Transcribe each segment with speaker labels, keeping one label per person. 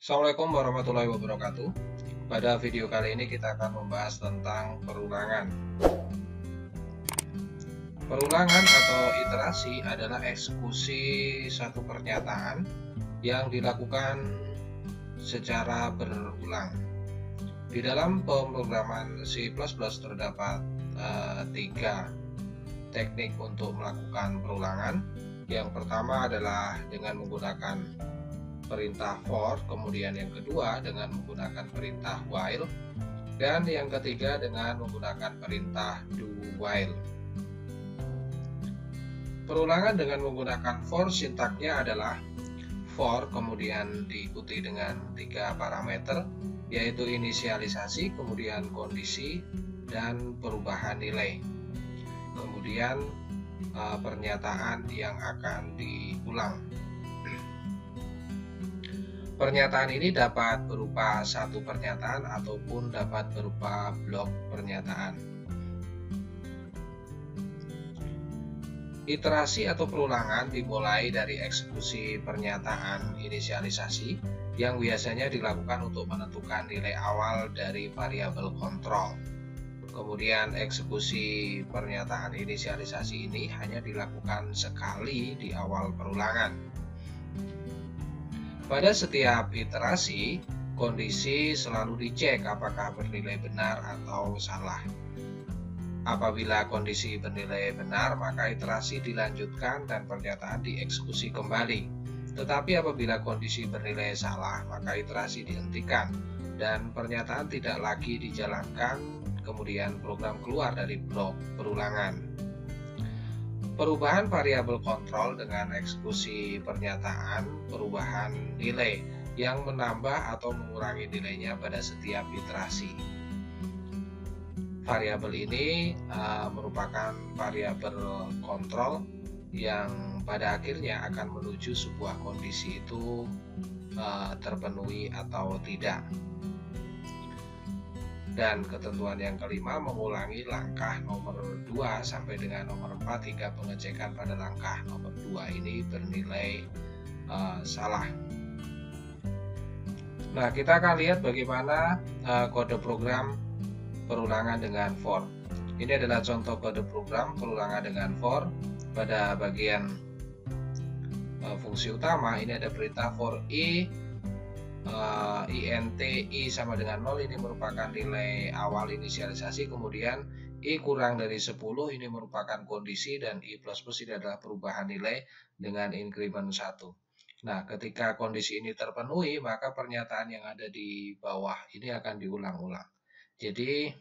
Speaker 1: Assalamualaikum warahmatullahi wabarakatuh. Pada video kali ini kita akan membahas tentang perulangan. Perulangan atau iterasi adalah eksekusi satu pernyataan yang dilakukan secara berulang. Di dalam pemrograman C++ terdapat tiga teknik untuk melakukan perulangan. Yang pertama adalah dengan menggunakan perintah for, kemudian yang kedua dengan menggunakan perintah while, dan yang ketiga dengan menggunakan perintah do while. Perulangan dengan menggunakan for sintaknya adalah for kemudian diikuti dengan tiga parameter, yaitu inisialisasi, kemudian kondisi, dan perubahan nilai. Kemudian pernyataan yang akan diulang. Pernyataan ini dapat berupa satu pernyataan ataupun dapat berupa blok pernyataan. Iterasi atau perulangan dimulai dari eksekusi pernyataan inisialisasi yang biasanya dilakukan untuk menentukan nilai awal dari variabel kontrol. Kemudian eksekusi pernyataan inisialisasi ini hanya dilakukan sekali di awal perulangan. Pada setiap iterasi, kondisi selalu dicek apakah bernilai benar atau salah. Apabila kondisi bernilai benar, maka iterasi dilanjutkan dan pernyataan dieksekusi kembali. Tetapi apabila kondisi bernilai salah, maka iterasi dihentikan dan pernyataan tidak lagi dijalankan, kemudian program keluar dari blok perulangan. Perubahan variabel kontrol dengan eksekusi pernyataan perubahan nilai yang menambah atau mengurangi nilainya pada setiap iterasi. Variabel ini merupakan variabel kontrol yang pada akhirnya akan menuju sebuah kondisi itu terpenuhi atau tidak. Dan ketentuan yang kelima, mengulangi langkah nomor 2 sampai dengan nomor 4 hingga pengecekan pada langkah nomor 2 ini bernilai salah. Nah, kita akan lihat bagaimana kode program perulangan dengan for. Ini adalah contoh kode program perulangan dengan for. Pada bagian fungsi utama ini ada perintah for int i sama dengan 0, ini merupakan nilai awal inisialisasi, kemudian i kurang dari 10 ini merupakan kondisi, dan i++ ini adalah perubahan nilai dengan increment 1. Nah, ketika kondisi ini terpenuhi, maka pernyataan yang ada di bawah ini akan diulang-ulang. Jadi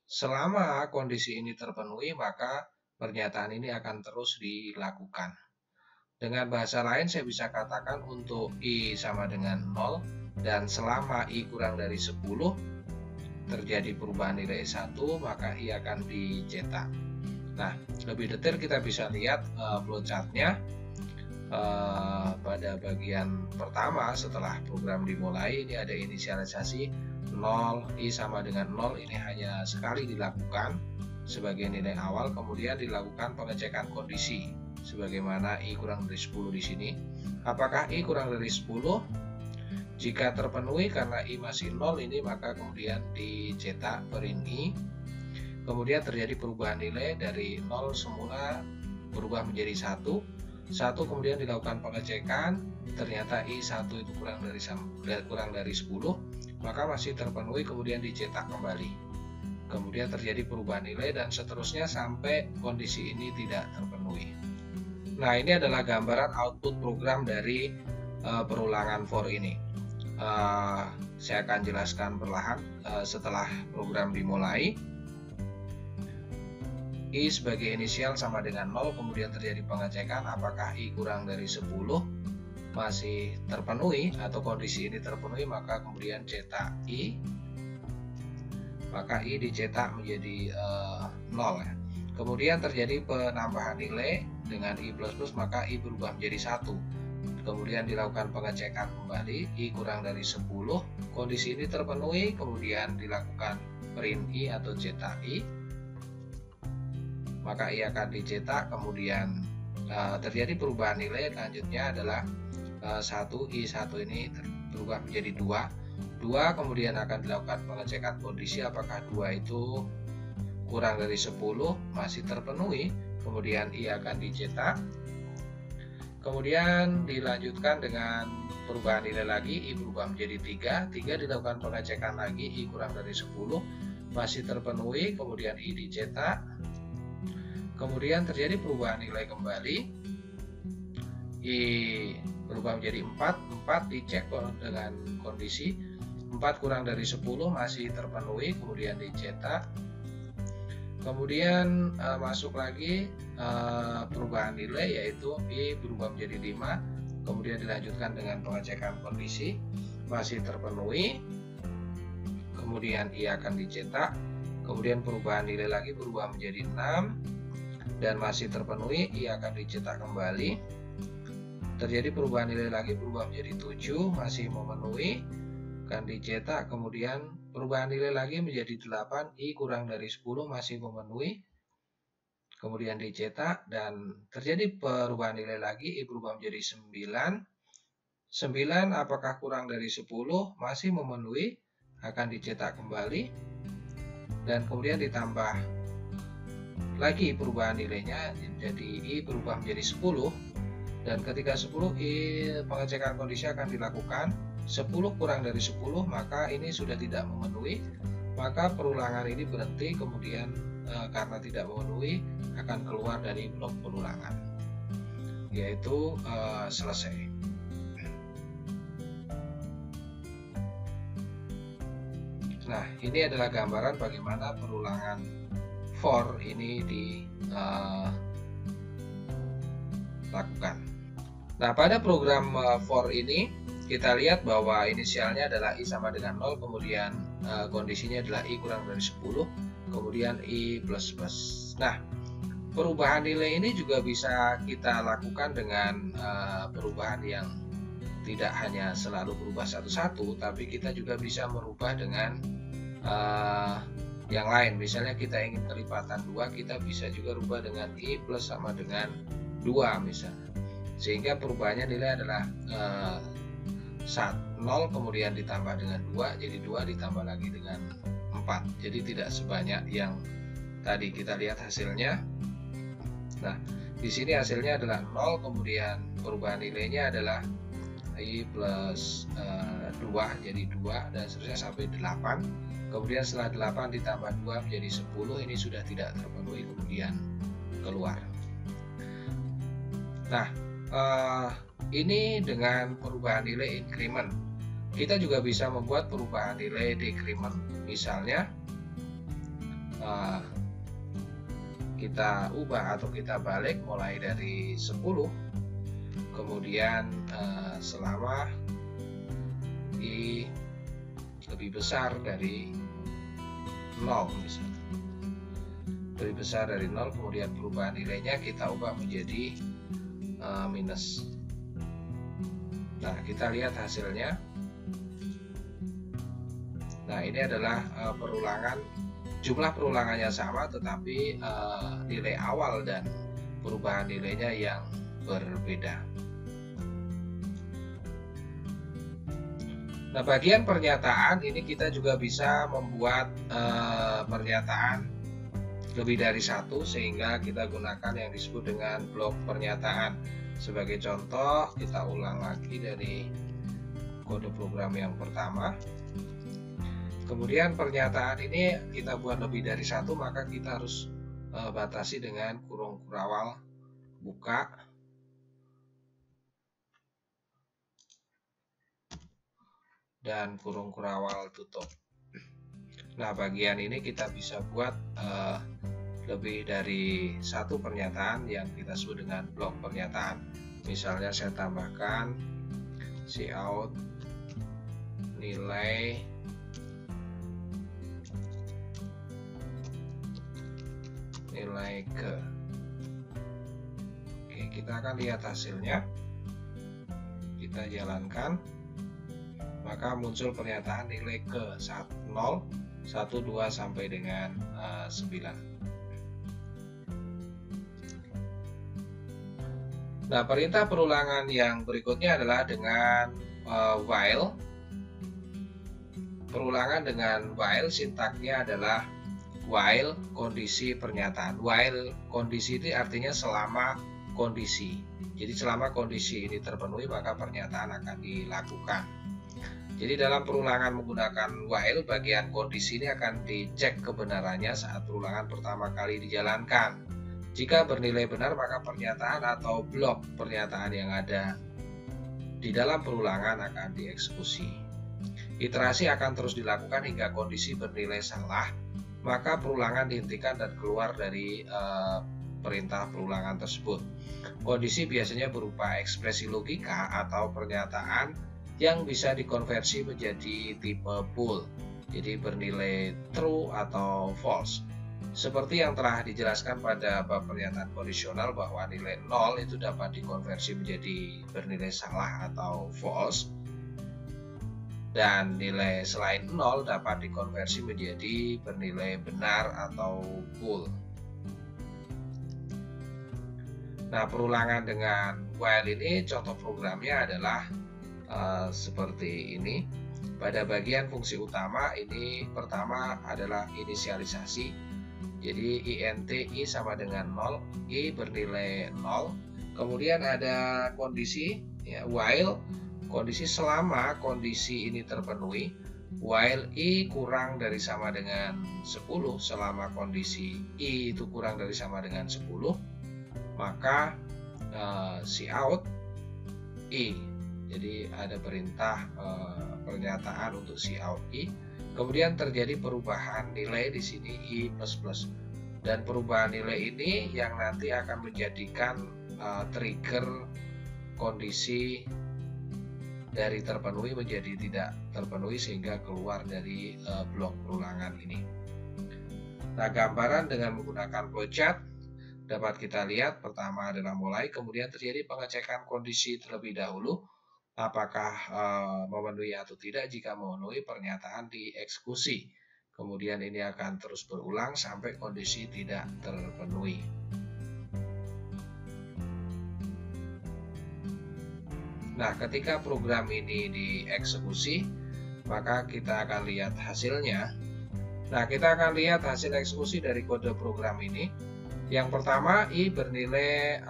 Speaker 1: selama kondisi ini terpenuhi, maka pernyataan ini akan terus dilakukan. Dengan bahasa lain, saya bisa katakan untuk i sama dengan 0 dan selama i kurang dari 10 terjadi perubahan nilai 1, maka i akan dicetak. Nah, lebih detail kita bisa lihat flowchartnya pada bagian pertama setelah program dimulai. Ini ada inisialisasi 0, i sama dengan 0, ini hanya sekali dilakukan sebagai nilai awal, kemudian dilakukan pengecekan kondisi sebagaimana i kurang dari 10 di sini. Apakah i kurang dari 10? Jika terpenuhi karena i masih 0 ini, maka kemudian dicetak print i. Kemudian terjadi perubahan nilai dari 0 semula berubah menjadi 1. Kemudian dilakukan pengecekan, ternyata i1 itu kurang dari 10, maka masih terpenuhi, kemudian dicetak kembali. Kemudian terjadi perubahan nilai dan seterusnya sampai kondisi ini tidak terpenuhi. Nah, ini adalah gambaran output program dari perulangan for ini. Saya akan jelaskan perlahan. Setelah program dimulai, i sebagai inisial sama dengan 0, kemudian terjadi pengecekan apakah i kurang dari 10 masih terpenuhi atau kondisi ini terpenuhi, maka kemudian cetak i, maka i dicetak menjadi 0 ya. Kemudian terjadi penambahan nilai dengan i++, maka i berubah menjadi 1. Kemudian dilakukan pengecekan kembali, i kurang dari 10, kondisi ini terpenuhi, kemudian dilakukan print i atau cetak i, maka i akan dicetak, kemudian terjadi perubahan nilai. Selanjutnya adalah i1 ini berubah menjadi 2, kemudian akan dilakukan pengecekan kondisi apakah 2 itu kurang dari 10, masih terpenuhi, kemudian I akan dicetak. Kemudian dilanjutkan dengan perubahan nilai lagi, I berubah menjadi 3 dilakukan pengecekan lagi, I kurang dari 10, masih terpenuhi, kemudian I dicetak. Kemudian terjadi perubahan nilai kembali, I berubah menjadi 4 dicek dengan kondisi 4 kurang dari 10 masih terpenuhi, kemudian dicetak. Kemudian masuk lagi perubahan nilai, yaitu I berubah menjadi 5, kemudian dilanjutkan dengan pengecekan kondisi masih terpenuhi, kemudian I akan dicetak. Kemudian perubahan nilai lagi berubah menjadi 6 dan masih terpenuhi, I akan dicetak kembali. Terjadi perubahan nilai lagi berubah menjadi 7, masih memenuhi, akan dicetak. Kemudian perubahan nilai lagi menjadi 8, I kurang dari 10 masih memenuhi, kemudian dicetak. Dan terjadi perubahan nilai lagi, I berubah menjadi 9 apakah kurang dari 10, masih memenuhi, akan dicetak kembali. Dan kemudian ditambah lagi perubahan nilainya, jadi I berubah menjadi 10, dan ketika 10 pengecekan kondisi akan dilakukan. 10 kurang dari 10 maka ini sudah tidak memenuhi, maka perulangan ini berhenti, kemudian karena tidak memenuhi akan keluar dari blok perulangan, yaitu selesai. Nah, ini adalah gambaran bagaimana perulangan for ini dilakukan. Nah, pada program for ini kita lihat bahwa inisialnya adalah I sama dengan 0, kemudian kondisinya adalah I kurang dari 10, kemudian I plus plus. Nah, perubahan nilai ini juga bisa kita lakukan dengan perubahan yang tidak hanya selalu berubah satu-satu, tapi kita juga bisa merubah dengan yang lain. Misalnya kita ingin kelipatan 2, kita bisa juga rubah dengan I plus sama dengan 2 misalnya. Sehingga perubahannya nilai adalah 0 kemudian ditambah dengan 2, jadi 2 ditambah lagi dengan 4. Jadi tidak sebanyak yang tadi kita lihat hasilnya. Nah, di sini hasilnya adalah 0, kemudian perubahan nilainya adalah I plus 2, jadi 2, dan seterusnya sampai 8. Kemudian setelah 8 ditambah 2 menjadi 10, ini sudah tidak terpenuhi, kemudian keluar. Nah, ini dengan perubahan nilai increment. Kita juga bisa membuat perubahan nilai decrement. Misalnya kita ubah atau kita balik mulai dari 10, kemudian selama I lebih besar dari 0 misalnya. Lebih besar dari 0, kemudian perubahan nilainya kita ubah menjadi minus. Nah, kita lihat hasilnya. Nah, ini adalah perulangan, jumlah perulangannya sama, tetapi nilai awal dan perubahan nilainya yang berbeda. Nah, bagian pernyataan ini kita juga bisa membuat pernyataan lebih dari satu, sehingga kita gunakan yang disebut dengan blok pernyataan. Sebagai contoh, kita ulang lagi dari kode program yang pertama. Kemudian pernyataan ini kita buat lebih dari satu, maka kita harus batasi dengan kurung kurawal buka dan kurung kurawal tutup. Nah, bagian ini kita bisa buat lebih dari satu pernyataan yang kita sebut dengan blok pernyataan. Misalnya saya tambahkan cout nilai ke. Oke, kita akan lihat hasilnya. Kita jalankan, maka muncul pernyataan nilai ke 0, 1, 2 sampai dengan 9. Nah, perintah perulangan yang berikutnya adalah dengan while. Perulangan dengan while sintaknya adalah while kondisi pernyataan. While kondisi itu artinya selama kondisi. Jadi selama kondisi ini terpenuhi maka pernyataan akan dilakukan. Jadi dalam perulangan menggunakan while, bagian kondisi ini akan dicek kebenarannya saat perulangan pertama kali dijalankan. Jika bernilai benar maka pernyataan atau blok pernyataan yang ada di dalam perulangan akan dieksekusi. Iterasi akan terus dilakukan hingga kondisi bernilai salah, maka perulangan dihentikan dan keluar dari perintah perulangan tersebut. Kondisi biasanya berupa ekspresi logika atau pernyataan yang bisa dikonversi menjadi tipe bool, jadi bernilai true atau false. Seperti yang telah dijelaskan pada bab pernyataan kondisional bahwa nilai 0 itu dapat dikonversi menjadi bernilai salah atau false, dan nilai selain 0 dapat dikonversi menjadi bernilai benar atau bool. Nah, perulangan dengan while ini contoh programnya adalah seperti ini. Pada bagian fungsi utama ini pertama adalah inisialisasi. Jadi int i sama dengan 0, i bernilai 0. Kemudian ada kondisi ya, while kondisi selama kondisi ini terpenuhi, while i kurang dari sama dengan 10, selama kondisi i itu kurang dari sama dengan 10, maka cout i. Jadi ada perintah pernyataan untuk cout i. Kemudian terjadi perubahan nilai di sini i++. Dan perubahan nilai ini yang nanti akan menjadikan trigger kondisi dari terpenuhi menjadi tidak terpenuhi sehingga keluar dari blok perulangan ini. Nah, gambaran dengan menggunakan flowchart dapat kita lihat. Pertama adalah mulai, kemudian terjadi pengecekan kondisi terlebih dahulu, apakah memenuhi atau tidak. Jika memenuhi, pernyataan dieksekusi. Kemudian ini akan terus berulang sampai kondisi tidak terpenuhi. Nah, ketika program ini dieksekusi, maka kita akan lihat hasilnya. Nah, kita akan lihat hasil eksekusi dari kode program ini. Yang pertama, i bernilai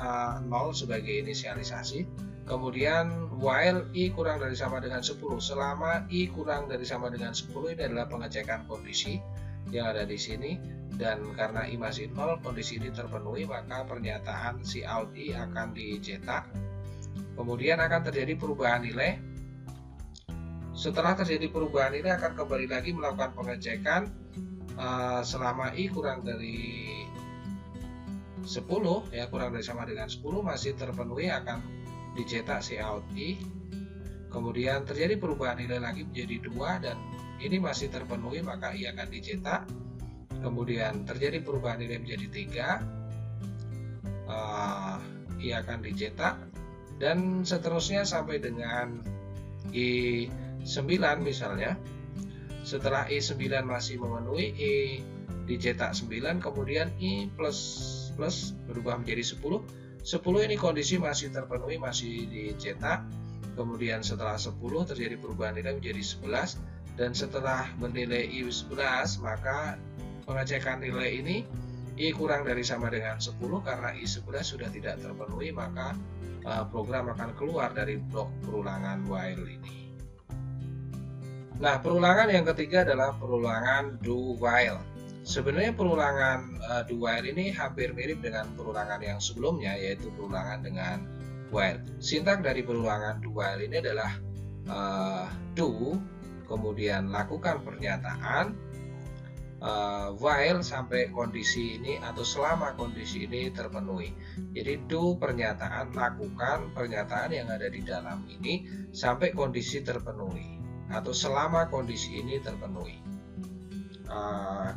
Speaker 1: 0 sebagai inisialisasi. Kemudian while i kurang dari sama dengan 10. Selama i kurang dari sama dengan 10, ini adalah pengecekan kondisi yang ada di sini. Dan karena i masih 0, kondisi ini terpenuhi, maka pernyataan cout i akan dicetak. Kemudian akan terjadi perubahan nilai. Setelah terjadi perubahan nilai akan kembali lagi melakukan pengecekan. Selama i kurang dari 10, ya kurang dari sama dengan 10 masih terpenuhi, akan dicetak cout i. Kemudian terjadi perubahan nilai lagi menjadi 2 dan ini masih terpenuhi, maka i akan dicetak. Kemudian terjadi perubahan nilai menjadi 3, i akan dicetak. Dan seterusnya sampai dengan i9 misalnya. Setelah i9 masih memenuhi, i dicetak 9, kemudian i++ berubah menjadi 10. 10 ini kondisi masih terpenuhi, masih dicetak. Kemudian setelah 10 terjadi perubahan nilai menjadi 11. Dan setelah bernilai i11, maka pengecekan nilai ini i kurang dari sama dengan 10. Karena i11 sudah tidak terpenuhi, maka program akan keluar dari blok perulangan while ini. Nah, perulangan yang ketiga adalah perulangan do while. Sebenarnya perulangan do while ini hampir mirip dengan perulangan yang sebelumnya, yaitu perulangan dengan while. Sintak dari perulangan do while ini adalah do, kemudian lakukan pernyataan, while sampai kondisi ini atau selama kondisi ini terpenuhi. Jadi do pernyataan, lakukan pernyataan yang ada di dalam ini sampai kondisi terpenuhi atau selama kondisi ini terpenuhi.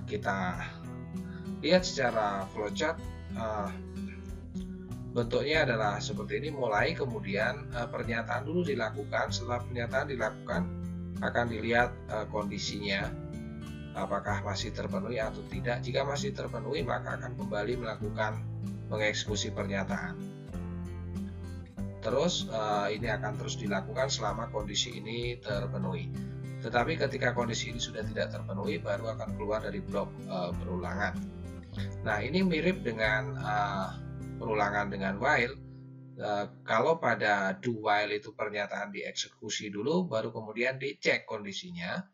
Speaker 1: Kita lihat secara flowchart. Bentuknya adalah seperti ini. Mulai, kemudian pernyataan dulu dilakukan. Setelah pernyataan dilakukan akan dilihat kondisinya, apakah masih terpenuhi atau tidak. Jika masih terpenuhi, maka akan kembali melakukan mengeksekusi pernyataan. terus ini akan terus dilakukan selama kondisi ini terpenuhi. Tetapi ketika kondisi ini sudah tidak terpenuhi, baru akan keluar dari blok perulangan. Nah, ini mirip dengan perulangan dengan while. Kalau pada do while itu pernyataan dieksekusi dulu, baru kemudian dicek kondisinya.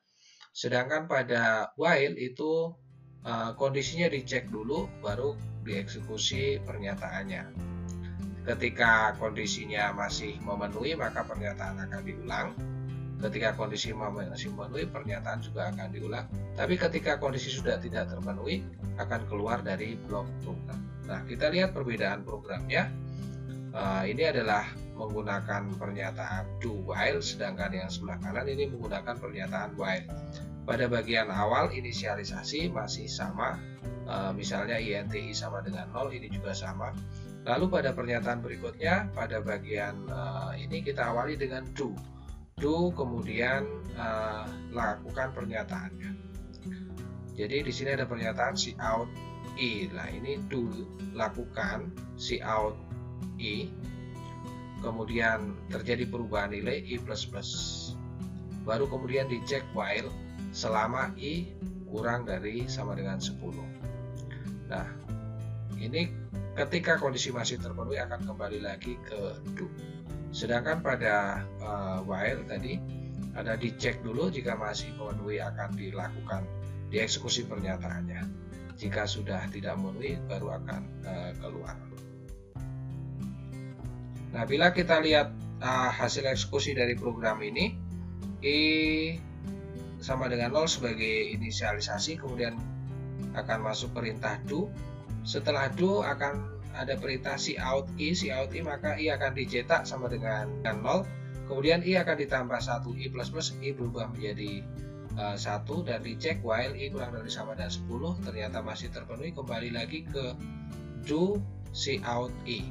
Speaker 1: Sedangkan pada while itu kondisinya dicek dulu, baru dieksekusi pernyataannya. Ketika kondisinya masih memenuhi, maka pernyataan akan diulang. Ketika kondisi masih memenuhi, pernyataan juga akan diulang. Tapi ketika kondisi sudah tidak terpenuhi, akan keluar dari blok program. Nah, kita lihat perbedaan programnya. Ini adalah menggunakan pernyataan do while, sedangkan yang sebelah kanan ini menggunakan pernyataan while. Pada bagian awal inisialisasi masih sama, misalnya INTI sama dengan 0, ini juga sama. Lalu pada pernyataan berikutnya, pada bagian ini kita awali dengan do, kemudian lakukan pernyataannya. Jadi di sini ada pernyataan cout I. Nah, ini do, lakukan cout I, kemudian terjadi perubahan nilai I++, baru kemudian dicek while selama I kurang dari sama dengan 10. Nah, ini ketika kondisi masih terpenuhi akan kembali lagi ke do. Sedangkan pada while tadi ada dicek dulu, jika masih memenuhi akan dilakukan dieksekusi pernyataannya. Jika sudah tidak memenuhi baru akan keluar. Nah, bila kita lihat hasil eksekusi dari program ini, I sama dengan 0 sebagai inisialisasi, kemudian akan masuk perintah do. Setelah do akan ada perintah cout I, maka I akan dicetak sama dengan 0. Kemudian I akan ditambah 1 I++, I berubah menjadi 1, dan dicek while I kurang dari sama dengan 10, ternyata masih terpenuhi, kembali lagi ke do cout I.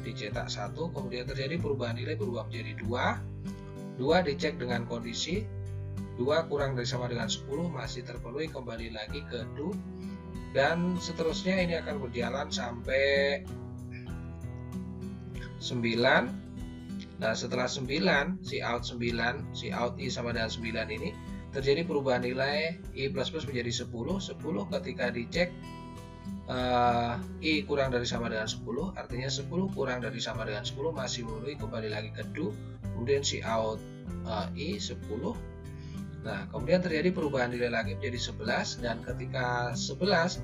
Speaker 1: Dicetak 1, kemudian terjadi perubahan nilai, berubah menjadi 2. 2 dicek dengan kondisi 2 kurang dari sama dengan 10, masih terpenuhi, kembali lagi ke do. Dan seterusnya ini akan berjalan sampai 9. Nah, setelah 9, cout I sama dengan 9 ini terjadi perubahan nilai I++ menjadi 10. 10 ketika dicek I kurang dari sama dengan 10, artinya 10 kurang dari sama dengan 10 masih memenuhi, kembali lagi ke do. Kemudian cout I 10. Nah, kemudian terjadi perubahan nilai lagi menjadi 11, dan ketika 11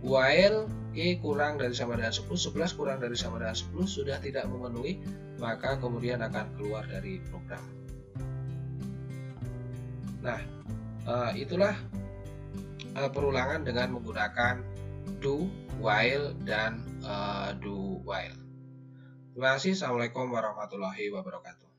Speaker 1: while I kurang dari sama dengan 10, 11 kurang dari sama dengan 10 sudah tidak memenuhi, maka kemudian akan keluar dari program. Nah, itulah perulangan dengan menggunakan do, while, dan do while. Terima kasih. Assalamualaikum warahmatullahi wabarakatuh.